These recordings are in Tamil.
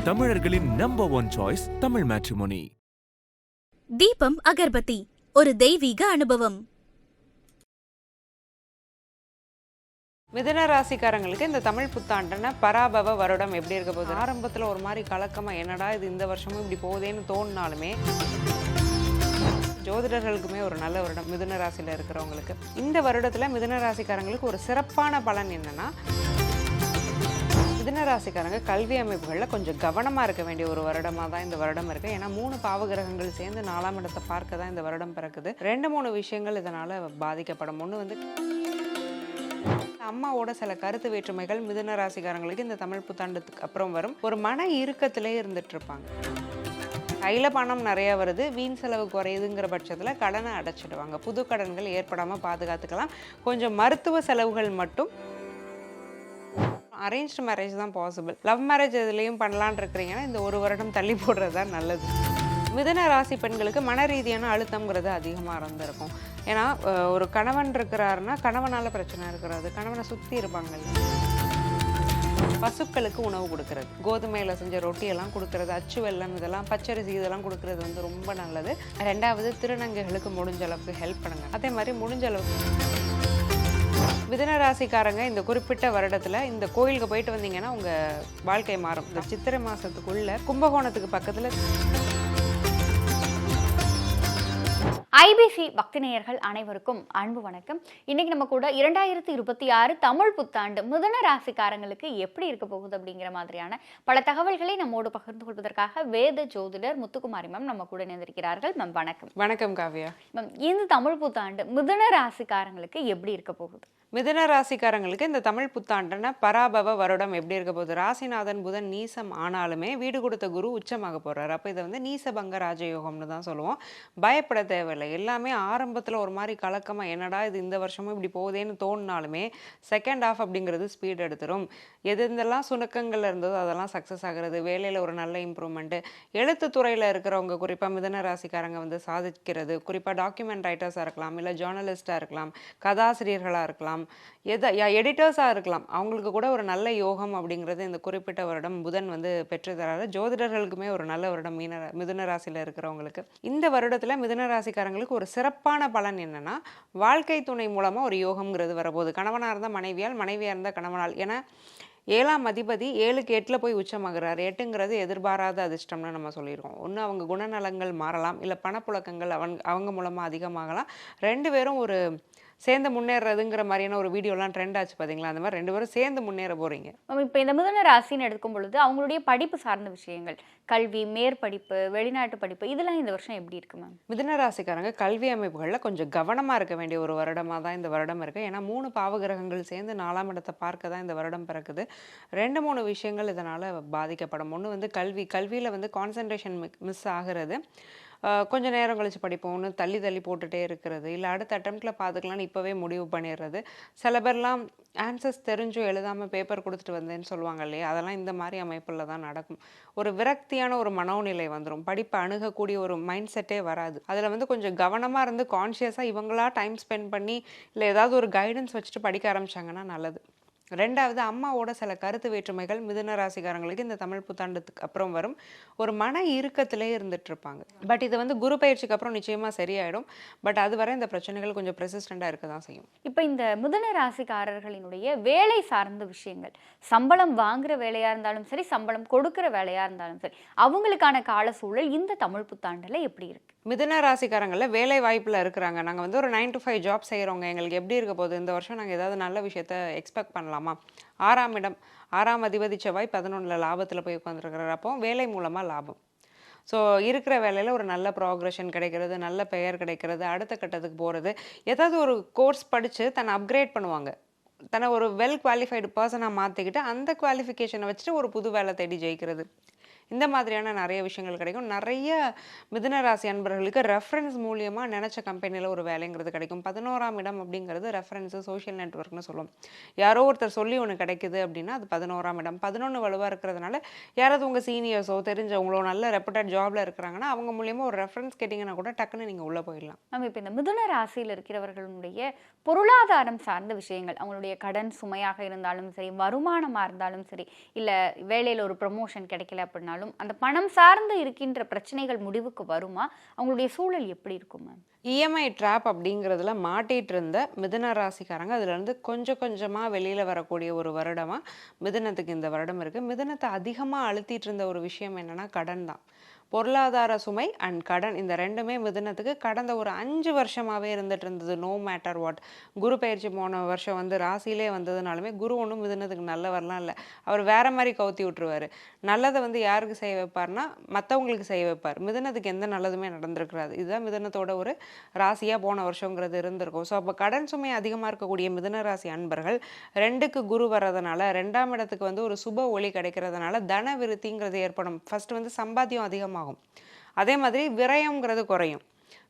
தமிழர்களின் number one choice Tamil matrimony. தீபம் அகர்பத்தி, ஒரு தெய்வீக அனுபவம். மிதுன ராசிக்காரங்களுக்கு இந்த தமிழ் புத்தாண்டுன பராபவ வருடம் எப்படி இருக்க போகுது? ஆரம்பத்தில் ஒரு மாதிரி கலக்கமா, என்னடா இது இந்த வருஷமும் இப்படி போகுதேன்னு தோணினாலுமே ஜோதிடர்களுக்குமே ஒரு நல்ல வருடம் மிதுன ராசியில் இருக்கிறவங்களுக்கு. இந்த வருடத்தில் மிதுன ராசிக்காரங்களுக்கு ஒரு சிறப்பான பலன் என்னன்னா, மிதுன ராசிக்காரங்க கல்வி அமைப்புகளில் கொஞ்சம் கவனமாக இருக்க வேண்டிய ஒரு வருடமாக தான் இந்த வருடம் இருக்குது. ஏன்னா 3 பாவகிரகங்கள் சேர்ந்து 4ஆம் இடத்தை பார்க்க தான் இந்த வருடம் பிறக்குது. 2-3 விஷயங்கள் இதனால் பாதிக்கப்படும். ஒன்று வந்து அம்மாவோட சில கருத்து வேற்றுமைகள் மிதுன ராசிக்காரங்களுக்கு இந்த தமிழ் புத்தாண்டுக்கு அப்புறம் வரும். ஒரு மன இறுக்கத்திலே இருந்துட்டு இருப்பாங்க. கையில் பணம் நிறையா வருது, வீண் செலவு குறையுதுங்கிற பட்சத்தில் கடனை அடைச்சிடுவாங்க. புது கடன்கள் ஏற்படாமல் பாதுகாத்துக்கலாம். கொஞ்சம் மருத்துவ செலவுகள் மட்டும். அரேஞ்ச்டு மேரேஜ் தான் பாசிபிள். லவ் மேரேஜ் எதுலேயும் பண்ணலான் இருக்கிறீங்கன்னா இந்த ஒரு வருடம் தள்ளி போடுறது தான் நல்லது. மிதுன ராசி பெண்களுக்கு மன ரீதியான அழுத்தம்ங்கிறது அதிகமாக இருந்திருக்கும். ஏன்னா ஒரு கணவன் இருக்கிறாருன்னா கணவனால் பிரச்சனை இருக்கிறது, கணவனை சுற்றி இருப்பாங்க. பசுக்களுக்கு உணவு கொடுக்கறது, கோதுமையில் செஞ்ச ரொட்டியெல்லாம் கொடுக்கறது, அச்சு வெல்லம் இதெல்லாம், பச்சரிசி இதெல்லாம் கொடுக்கறது வந்து ரொம்ப நல்லது. 2வது திருநங்கைகளுக்கு முடிஞ்ச அளவுக்கு ஹெல்ப் பண்ணுங்க. அதே மாதிரி முடிஞ்ச அளவுக்கு மிதுன ராசிக்காரங்க இந்த குறிப்பிட்ட வருடத்தில் இந்த கோயிலுக்கு போயிட்டு வந்தீங்கன்னா உங்கள் வாழ்க்கை மாறும். இந்த சித்திரை மாதத்துக்குள்ள கும்பகோணத்துக்கு பக்கத்தில் ஐபிசி பக்தி நேயர்கள் அனைவருக்கும் அன்பு வணக்கம். இன்னைக்கு நம்ம கூட 2026 தமிழ் புத்தாண்டு மிதுன ராசிக்காரங்களுக்கு எப்படி இருக்க போகுது அப்படிங்கிற மாதிரியான பல தகவல்களை நம்மோடு பகிர்ந்து கொள்வதற்காக வேத ஜோதிடர் முத்துக்குமாரி மேம் நம்ம கூட இணைந்திருக்கிறார்கள். மேம் வணக்கம். வணக்கம் காவ்யா. மேம், இந்த தமிழ் புத்தாண்டு மிதுன ராசிக்காரங்களுக்கு எப்படி இருக்க போகுது? மிதுன ராசிக்காரங்களுக்கு இந்த தமிழ் புத்தாண்டுன பராபவ வருடம் எப்படி இருக்க போகுது? ராசிநாதன் புதன் நீசம் ஆனாலுமே வீடு கொடுத்த குரு உச்சமாக போறாரு. அப்போ இதை வந்து நீசபங்க ராஜயோகம்னு தான் சொல்லுவோம். பயப்பட தேவையில்லை. எல்லாமே ஆரம்பத்தில் ஒரு மாதிரி கலக்கமாக, என்னடா இது இந்த வருஷமும் இப்படி போகுதேன்னு தோணினாலுமே செகண்ட் ஹாஃப் அப்படிங்கிறது ஸ்பீட் எடுத்துரும். எதெல்லாம் சுணக்கங்கள் இருந்ததோ அதெல்லாம் சக்ஸஸ் ஆகிறது. வேலையில் ஒரு நல்ல இம்ப்ரூவ்மெண்ட்டு. எழுத்துத்துறையில் இருக்கிறவங்க குறிப்பாக மிதுன ராசிக்காரங்க வந்து சாதிக்கிறது. குறிப்பாக டாக்குமெண்ட் ரைட்டர்ஸாக இருக்கலாம், இல்லை ஜேர்னலிஸ்டாக இருக்கலாம், கதாசிரியர்களாக இருக்கலாம், எடிட்டர்ஸாக இருக்கலாம். அவங்களுக்கு கூட ஒரு நல்ல யோகம் அப்படிங்கிறது இந்த குறிப்பிட்ட வருடம் புதன் வந்து பெற்று தராரு. ஜோதிடர்களுக்குமே ஒரு நல்ல வருடம் மிதுன ராசியில் இருக்கிறவங்களுக்கு. இந்த வருடத்தில் மிதுன ராசிக்காரங்களுக்கு ஒரு சிறப்பான பலன் என்னன்னா, வாழ்க்கை துணை மூலமாக ஒரு யோகம்ங்கிறது வரப்போகுது. கணவனாக இருந்தால் மனைவியால், மனைவியாக இருந்தால் கணவனால். ஏன்னா 7ஆம் அதிபதி 7க்கு 8ல் போய் உச்சமாகிறார். 8ங்கிறது எதிர்பாராத அதிர்ஷ்டம்னு நம்ம சொல்லியிருக்கோம். ஒன்று அவங்க குணநலங்கள் மாறலாம், இல்லை பணப்புழக்கங்கள் அவங்க மூலமாக அதிகமாகலாம். 2 பேரும் ஒரு சேர்ந்து முன்னேறதுங்கிற மாதிரியான ஒரு வீடியோலாம் ட்ரெண்ட் ஆச்சு பார்த்தீங்களா? அந்த மாதிரி 2 பேரும் சேர்ந்து முன்னேற போகிறீங்க. இப்போ இந்த மிதுன ராசின்னு எடுக்கும் பொழுது அவங்களுடைய படிப்பு சார்ந்த விஷயங்கள், கல்வி, மேற்படிப்பு, வெளிநாட்டு படிப்பு, இதெல்லாம் இந்த வருஷம் எப்படி இருக்கு மேம்? மிதுன ராசிக்காரங்க கல்வி அமைப்புகளில் கொஞ்சம் கவனமாக இருக்க வேண்டிய ஒரு வருடமாக தான் இந்த வருடம் இருக்குது. ஏன்னா 3 பாவகிரகங்கள் சேர்ந்து 4ஆம் இடத்தை பார்க்க தான் இந்த வருடம் பிறக்குது. 2-3 விஷயங்கள் இதனால் பாதிக்கப்படும். ஒன்று வந்து கல்வியில் வந்து கான்சன்ட்ரேஷன் மிஸ் ஆகிறது. கொஞ்சம் நேரம் கழித்து படிப்போம்னு தள்ளி போட்டுகிட்டே இருக்கிறது, இல்லை அடுத்த அட்டெம்ப்டில் பார்த்துக்கலான்னு இப்போவே முடிவு பண்ணிடுறது. சில பேர்லாம் ஆன்சர்ஸ் தெரிஞ்சும் எழுதாமல் பேப்பர் கொடுத்துட்டு வந்தேன்னு சொல்லுவாங்க இல்லையா? அதெல்லாம் இந்த மாதிரி அமைப்பில் தான் நடக்கும். ஒரு விரக்தியான ஒரு மனோநிலை வந்துடும். படிப்பை அணுகக்கூடிய ஒரு மைண்ட் செட்டே வராது. அதில் வந்து கொஞ்சம் கவனமாக இருந்து கான்ஷியஸாக இவங்களா டைம் ஸ்பெண்ட் பண்ணி இல்லை ஏதாவது ஒரு கைடன்ஸ் வச்சுட்டு படிக்க ஆரம்பித்தாங்கன்னா நல்லது. 2வது அம்மாவோட சில கருத்து வேற்றுமைகள் மிதுன ராசிக்காரங்களுக்கு இந்த தமிழ் புத்தாண்டுக்கு அப்புறம் வரும். ஒரு மன இறுக்கத்திலே இருந்துட்டு இருப்பாங்க. பட் இது வந்து குரு பயிற்சிக்கு அப்புறம் நிச்சயமாக சரியாயிடும். பட் அதுவரை இந்த பிரச்சனைகள் கொஞ்சம் ப்ரெசிஸ்டண்டாக இருக்க தான் செய்யும். இப்போ இந்த மிதுன ராசிக்காரர்களினுடைய வேலை சார்ந்த விஷயங்கள், சம்பளம் வாங்குற வேலையாக இருந்தாலும் சரி, சம்பளம் கொடுக்குற வேலையாக இருந்தாலும் சரி, அவங்களுக்கான கால சூழல் இந்த தமிழ் புத்தாண்டில் எப்படி இருக்கு? மிதுன ராசிக்காரங்களில் வேலை வாய்ப்பில் இருக்கிறாங்க. நாங்கள் வந்து ஒரு 9 to 5 ஜாப் செய்கிறவங்க, எங்களுக்கு எப்படி இருக்க போகுது இந்த வருஷம், நாங்கள் ஏதாவது நல்ல விஷயத்த எக்ஸ்பெக்ட் பண்ணலாமா? 6ஆம் இடம், 6ஆம் அதிபதி செவ்வாய் 11ல் லாபத்தில் போய் உட்காந்துருக்கிறார். அப்போ வேலை மூலமாக லாபம். ஸோ இருக்கிற வேலையில் ஒரு நல்ல ப்ராக்ரெஷன் கிடைக்கிறது, நல்ல பெயர் கிடைக்கிறது, அடுத்த கட்டத்துக்கு போகிறது. ஏதாவது ஒரு கோர்ஸ் படித்து தன்னை அப்கிரேட் பண்ணுவாங்க. தன்னை ஒரு வெல் குவாலிஃபைடு பர்சனாக மாற்றிக்கிட்டு அந்த குவாலிஃபிகேஷனை வச்சுட்டு ஒரு புது வேலை தேடி ஜெயிக்கிறது. இந்த மாதிரியான நிறைய விஷயங்கள் கிடைக்கும். நிறைய மிதுன ராசி அன்பர்களுக்கு ரெஃபரன்ஸ் மூலியமாக நினச்ச கம்பெனியில் ஒரு வேலைங்கிறது கிடைக்கும். 11ஆம் இடம் அப்படிங்கிறது ரெஃபரன்ஸு, சோஷியல் நெட்ஒர்க்னு சொல்லுவோம். யாரோ ஒருத்தர் சொல்லி ஒன்று கிடைக்குது அப்படின்னா அது 11ஆம் இடம். 11 வலுவாக இருக்கிறதுனால யாராவது உங்கள் சீனியர்ஸோ தெரிஞ்சவங்களோ நல்ல ரெப்யூட்டட் ஜாபில் இருக்கிறாங்கன்னா அவங்க மூலியமாக ஒரு ரெஃபரன்ஸ் கேட்டிங்கன்னா கூட டக்குன்னு நீங்கள் உள்ளே போயிடலாம். நம்ம இப்போ இந்த மிதுன ராசியில் இருக்கிறவர்களுடைய பொருளாதாரம் சார்ந்த விஷயங்கள், அவங்களுடைய கடன் சுமையாக இருந்தாலும் சரி, வருமானமாக இருந்தாலும் சரி, இல்லை வேலையில் ஒரு ப்ரமோஷன் கிடைக்கல அப்படின்னாலும் அப்படின்னாலும் அந்த பணம் சார்ந்து இருக்கின்ற பிரச்சனைகள் முடிவுக்கு வருமா? அவங்களுடைய சூழல் எப்படி இருக்கும் மேம்? இஎம்ஐ ட்ராப் அப்படிங்கிறதுல மாட்டிட்டு இருந்த மிதுன ராசிக்காரங்க அதுலேருந்து கொஞ்சம் கொஞ்சமாக வெளியில் வரக்கூடிய ஒரு வருடமாக மிதுனத்துக்கு இந்த வருடம் இருக்குது. மிதுனத்தை அதிகமாக அழுத்திட்டு இருந்த ஒரு விஷயம் என்னென்னா கடன் தான். பொருளாதார சுமை அண்ட் கடன் இந்த ரெண்டுமே மிதுனத்துக்கு கடந்த ஒரு 5 வருஷமாகவே இருந்துட்டு இருந்தது. No matter what. குரு பயிற்சி போன வருஷம் வந்து ராசியிலே வந்ததுனாலுமே குரு ஒன்றும் மிதுனத்துக்கு நல்லவரெலாம் இல்லை. அவர் வேற மாதிரி கவுத்தி விட்டுருவார். நல்லதை வந்து யாருக்கு செய்ய வைப்பார்னா மற்றவங்களுக்கு செய்ய வைப்பார். மிதுனத்துக்கு எந்த நல்லதுமே நடந்திருக்கிறாது. இதுதான் மிதுனத்தோட ஒரு ராசியாக போன வருஷங்கிறது இருந்திருக்கும். ஸோ அப்போ கடன் சுமை அதிகமாக இருக்கக்கூடிய மிதுன ராசி அன்பர்கள் 2க்கு குரு வர்றதுனால 2ஆம் இடத்துக்கு வந்து ஒரு சுப ஒளி கிடைக்கிறதுனால தன விருத்திங்கிறது ஏற்படும். ஃபர்ஸ்ட் வந்து சம்பாத்தியம் அதிகமாகும். அதே மாதிரி விரயம்ங்கிறது குறையும்.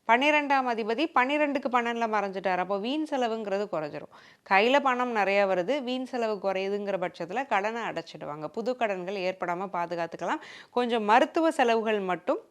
12ஆம் அதிபதி 12க்கு 12ல் மறைஞ்சிட்டார். அப்போ வீண் செலவுங்கிறது குறைஞ்சிரும். கையில் பணம் நிறையா வருது, வீண் செலவு குறையுதுங்கிற பட்சத்தில் கடனை அடைச்சிடுவாங்க. புது கடன்கள் ஏற்படாமல் பாதுகாத்துக்கலாம். கொஞ்சம் மருத்துவ செலவுகள் மட்டும்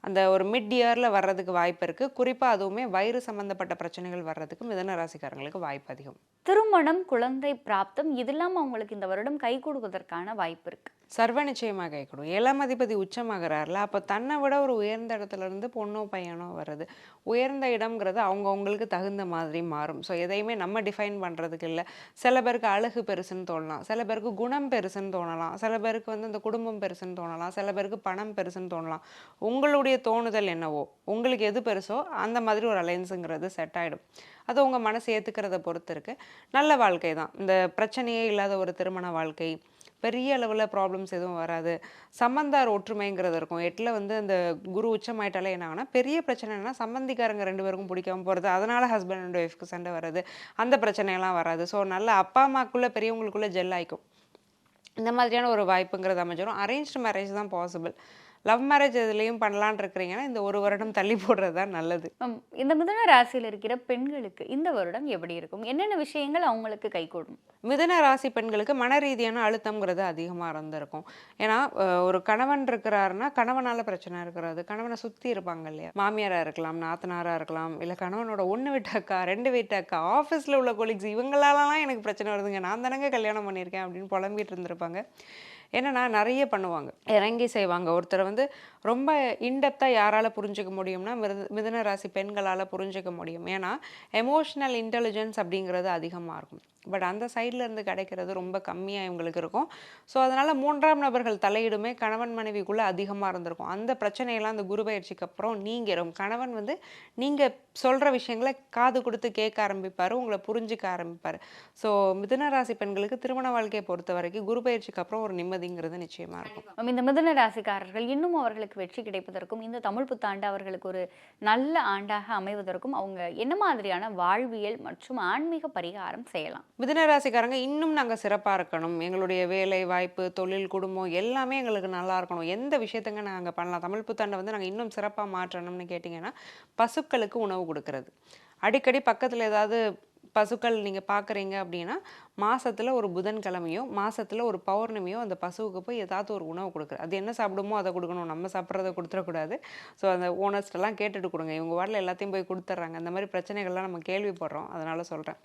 அந்த ஒரு மிட் இயரில் வர்றதுக்கு வாய்ப்பு இருக்குது. குறிப்பாக அதுவுமே வயிறு சம்மந்தப்பட்ட பிரச்சனைகள் வர்றதுக்கு மிதுன ராசிக்காரங்களுக்கு வாய்ப்பு அதிகம். திருமணம், குழந்தை பிராப்தம் இதெல்லாம் அவங்களுக்கு இந்த வருடம் கை கொடுப்பதற்கான வாய்ப்பு இருக்கு. சர்வ நிச்சயமாக கைகூடும். 7ஆம் அதிபதி உச்சமாகறாருல, அப்போ தன்னை விட ஒரு உயர்ந்த இடத்துல இருந்து பொண்ணோ பையனோ வருது. உயர்ந்த இடம்ங்கிறது அவங்கவுங்களுக்கு தகுந்த மாதிரி மாறும். ஸோ எதையுமே நம்ம டிஃபைன் பண்ணுறதுக்கு இல்லை. சில பேருக்கு அழகு பெருசுன்னு தோணலாம், சில பேருக்கு குணம் பெருசுன்னு தோணலாம், சில பேருக்கு வந்து இந்த குடும்பம் பெருசுன்னு தோணலாம், சில பேருக்கு பணம் பெருசுன்னு தோணலாம். உங்களுடைய தோணுதல் என்னவோ, உங்களுக்கு எது பெருசோ அந்த மாதிரி ஒரு அலைன்ஸுங்கிறது செட் ஆகிடும். அது உங்கள் மனசு ஏற்றுக்கிறத பொறுத்து இருக்குது. நல்ல வாழ்க்கை தான். இந்த பிரச்சனையே இல்லாத ஒரு திருமண வாழ்க்கை, பெரிய அளவில் ப்ராப்ளம்ஸ் எதுவும் வராது. சம்பந்தார் ஒற்றுமைங்கிறது இருக்கும். 8ல் வந்து அந்த குரு உச்சமாயிட்டாலே என்ன ஆகுனா பெரிய பிரச்சனை என்னன்னா சம்பந்திக்காரங்க 2 பேருக்கும் பிடிக்காம போகிறது, அதனால் ஹஸ்பண்ட் அண்ட் ஒய்ஃப்க்கு சண்டை வர்றது, அந்த பிரச்சனையெல்லாம் வராது. ஸோ நல்ல அப்பா அம்மாக்குள்ளே பெரியவங்களுக்குள்ளே ஜெல் ஆயிக்கும். இந்த மாதிரியான ஒரு வாய்ப்புங்கிறது அமைஞ்சிடும். அரேஞ்ச்டு மேரேஜ் தான் பாசிபிள். லவ் மேரேஜ் எதுலேயும் பண்ணலான் இருக்கிறீங்கன்னா இந்த ஒரு வருடம் தள்ளி போடுறது தான் நல்லது. இந்த மிதுன ராசியில் இருக்கிற பெண்களுக்கு இந்த வருடம் எப்படி இருக்கும்? என்னென்ன விஷயங்கள் அவங்களுக்கு கைகூடும்? மிதுன ராசி பெண்களுக்கு மன ரீதியான அழுத்தம்ங்கிறது அதிகமாக இருந்திருக்கும். ஏன்னா ஒரு கணவன் இருக்கிறாருன்னா கணவனால் பிரச்சனை இருக்கிறது. கணவனை சுற்றி இருப்பாங்க இல்லையா, மாமியாராக இருக்கலாம், நாத்தனாராக இருக்கலாம், இல்லை கணவனோட 1 வீட்டு அக்கா 2 வீட்டு அக்கா, ஆஃபீஸில் உள்ள கொலீக்ஸ், இவங்களாலலாம் எனக்கு பிரச்சனை வருதுங்க, நான் தானங்க கல்யாணம் பண்ணியிருக்கேன் அப்படின்னு புலம்பிட்டு இருந்திருப்பாங்க. என்னன்னா நிறைய பண்ணுவாங்க, இறங்கி செய்வாங்க. ஒருத்தரை வந்து ரொம்ப இன்டெப்த்தாக யாரால் புரிஞ்சிக்க முடியும்னா மிதுன ராசி பெண்களால் புரிஞ்சிக்க முடியும். ஏன்னா எமோஷ்னல் இன்டெலிஜென்ஸ் அப்படிங்கிறது அதிகமாக இருக்கும். பட் அந்த சைடில் இருந்து கிடைக்கிறது ரொம்ப கம்மியாக இவங்களுக்கு இருக்கும். ஸோ அதனால் 3ஆம் நபர்கள் தலையிடுமே கணவன் மனைவிக்குள்ளே அதிகமாக இருந்திருக்கும். அந்த பிரச்சனையெல்லாம் அந்த குரு பயிற்சிக்கு அப்புறம் நீங்கிடும். கணவன் வந்து நீங்கள் சொல்கிற விஷயங்களை காது கொடுத்து கேட்க ஆரம்பிப்பார், உங்களை புரிஞ்சிக்க ஆரம்பிப்பார். ஸோ மிதுன ராசி பெண்களுக்கு திருமண வாழ்க்கையை பொறுத்த வரைக்கும் குரு பயிற்சிக்கு அப்புறம் ஒரு நிம்மதிங்கிறது நிச்சயமாக இருக்கும். இந்த மிதுன ராசிக்காரர்கள் இன்னும் அவர்களுக்கு வெற்றி கிடைப்பதற்கும் இந்த தமிழ் புத்தாண்டு அவர்களுக்கு ஒரு நல்ல ஆண்டாக அமைவதற்கும் அவங்க என்ன மாதிரியான வாழ்வியல் மற்றும் ஆன்மீக பரிகாரம் செய்யலாம்? மிதுன ராசிக்காரங்க இன்னும் நாங்கள் சிறப்பாக இருக்கணும், எங்களுடைய வேலை வாய்ப்பு தொழில் குடும்பம் எல்லாமே எங்களுக்கு நல்லா இருக்கணும், எந்த விஷயத்துங்க நாங்கள் பண்ணலாம், தமிழ் புத்தாண்டை வந்து நாங்கள் இன்னும் சிறப்பாக மாற்றணும்னு கேட்டிங்கன்னா பசுக்களுக்கு உணவு கொடுக்கறது. அடிக்கடி பக்கத்தில் ஏதாவது பசுக்கள் நீங்கள் பார்க்குறீங்க அப்படின்னா மாதத்தில் ஒரு புதன்கிழமையோ மாதத்தில் ஒரு பௌர்ணமியோ அந்த பசுவுக்கு போய் ஏதாவது ஒரு உணவு கொடுக்குறது. அது என்ன சாப்பிடுமோ அதை கொடுக்கணும், நம்ம சாப்பிட்றத கொடுத்துடக்கூடாது. ஸோ அந்த ஓனர்ஸ்டெல்லாம் கேட்டுட்டு கொடுங்க, இவங்க வாட்டில் எல்லாத்தையும் போய் கொடுத்துட்றாங்க. அந்த மாதிரி பிரச்சனைகள்லாம் நம்ம கேள்விப்படுறோம், அதனால் சொல்கிறேன்.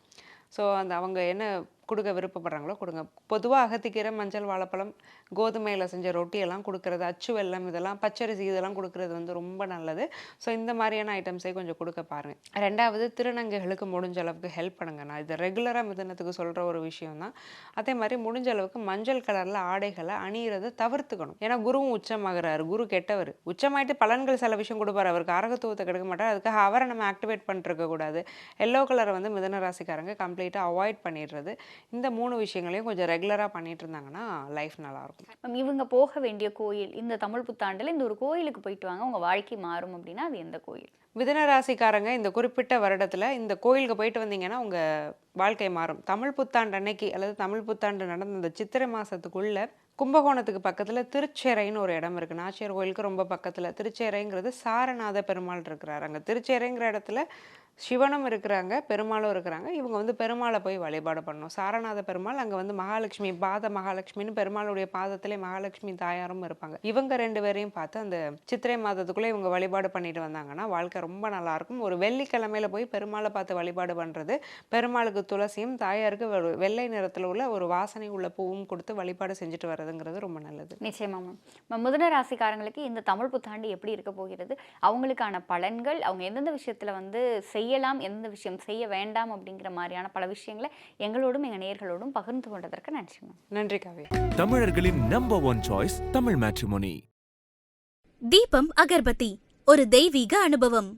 ஸோ அந்த அவங்க என்ன கொடுக்க விருப்பப்படுறாங்களோ கொடுங்க. பொதுவாக அகத்திக்கீரை, மஞ்சள் வாழைப்பழம், கோதுமையில் செஞ்ச ரொட்டியெல்லாம் கொடுக்கறது, அச்சு வெல்லம், இதெல்லாம் பச்சரிசி இதெல்லாம் கொடுக்கறது வந்து ரொம்ப நல்லது. ஸோ இந்த மாதிரியான ஐட்டம்ஸை கொஞ்சம் கொடுக்க பாருங்கள். 2வது திருநங்கைகளுக்கு முடிஞ்ச அளவுக்கு ஹெல்ப் பண்ணுங்க. நான் இது ரெகுலராக மிதுனத்துக்கு சொல்கிற ஒரு விஷயம் தான். அதே மாதிரி முடிஞ்ச அளவுக்கு மஞ்சள் கலரில் ஆடைகளை அணிகிறத தவிர்த்துக்கணும். ஏன்னா குருவும் உச்சமாகிறாரு, குரு கெட்டவர். உச்சமாயிட்டு பலன்கள் சில விஷயம் கொடுப்பார், அவருக்கு அரகத்துவத்தை கெடுக்க மாட்டார். அதுக்காக அவரை நம்ம ஆக்டிவேட் பண்ணிருக்கக்கூடாது. எல்லோ கலரை வந்து மிதுன ராசிக்காரங்க கம்ப்ளீட்டாக அவாய்ட் பண்ணிடுறது. இந்த 3 விஷயங்களையும் கொஞ்சம் ரெகுலராக பண்ணிட்டு இருந்தாங்கன்னா லைஃப் நல்லாயிருக்கும். இவங்க போக வேண்டிய கோயில் இந்த தமிழ் புத்தாண்டில் இந்த ஒரு கோயிலுக்கு போயிட்டு வாங்க உங்கள் வாழ்க்கை மாறும் அப்படின்னா அது எந்த கோயில்? மிதுன ராசிக்காரங்க இந்த குறிப்பிட்ட வருடத்தில் இந்த கோயிலுக்கு போயிட்டு வந்தீங்கன்னா உங்கள் வாழ்க்கை மாறும். தமிழ் புத்தாண்டு அன்னைக்கு அல்லது தமிழ் புத்தாண்டு நடந்த இந்த சித்திரை மாதத்துக்குள்ளே கும்பகோணத்துக்கு பக்கத்தில் திருச்சேரைன்னு ஒரு இடம் இருக்குது. நாச்சியார் கோயிலுக்கு ரொம்ப பக்கத்தில். திருச்சேரைங்கிறது சாரநாத பெருமாள் இருக்கிறார். அங்கே திருச்சேரைங்கிற இடத்துல சிவனும் இருக்கிறாங்க, பெருமாளும் இருக்கிறாங்க. இவங்க வந்து பெருமாளை போய் வழிபாடு பண்ணணும். சாரநாத பெருமாள் அங்கே வந்து மகாலட்சுமி மகாலட்சுமின்னு பெருமாளுடைய பாதத்திலே மகாலட்சுமி தாயாரும் இருப்பாங்க. இவங்க 2 பேரையும் பார்த்து அந்த சித்திரை மாதத்துக்குள்ளே இவங்க வழிபாடு பண்ணிட்டு வந்தாங்கன்னா வாழ்க்கை ரொம்ப நல்லா இருக்கும். ஒரு வெள்ளிக்கிழமையில போய் பெருமாளை பார்த்து வழிபாடு பண்ணுறது, பெருமாளுக்கு துளசியும் தாயாருக்கு வெள்ளை நிறத்தில் உள்ள ஒரு வாசனை உள்ள பூவும் கொடுத்து வழிபாடு செஞ்சுட்டு வர்றதுங்கிறது ரொம்ப நல்லது. நிச்சயமா மேம். மிதுன ராசிக்காரங்களுக்கு இந்த தமிழ் புத்தாண்டு எப்படி இருக்க போகிறது, அவங்களுக்கான பலன்கள், அவங்க எந்தெந்த விஷயத்துல வந்து செய்யலாம், எந்த விஷயம் செய்ய வேண்டாம் அப்படிங்கிற மாதிரியான பல விஷயங்களை எங்களோடும் எங்க நேயர்களோடும் பகிர்ந்து கொண்டதற்கு நன்றி மேம். நன்றி காவியா. தமிழர்களின் நம்பர் 1 சாய்ஸ் தமிழ் மேட்ரிமோனி. தீபம் அகர்பத்தி ஒரு தெய்வீக அனுபவம்.